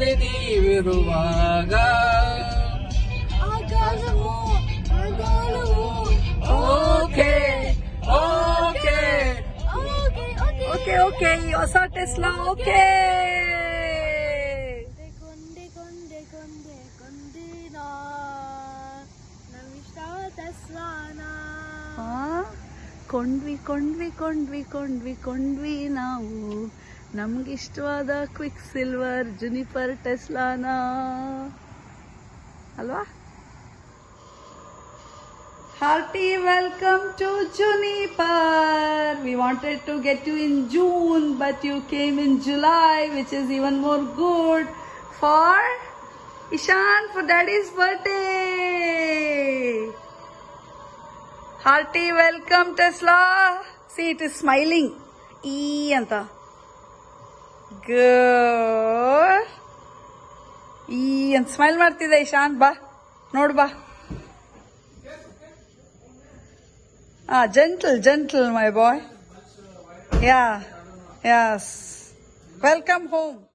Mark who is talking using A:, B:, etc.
A: ಜೊತೆ ನೀವಿರುವಾಗ okay okay okay okay ಹೊಸ Tesla okay ಕೊಂಡ್ವಿ ನಾವು ನಮ್ಗಿಷ್ಟವಾದ ಕ್ವಿಕ್ ಸಿಲ್ವರ್ ಜುನಿಪರ್ ಟೆಸ್ಲಾನ ಅಲ್ವಾ. Hearty welcome to Juniper. We wanted to get you in June, but you came in July, which is even more good for Ishan, for Daddy's birthday. Hearty welcome, Tesla. See, it is smiling. Anta. Good. And smile ಮಾಡ್ತಿದೆ Ishan. ಬಾ ನೋಡು ಬಾ. Gentle, my boy. Yeah, yes. Welcome home.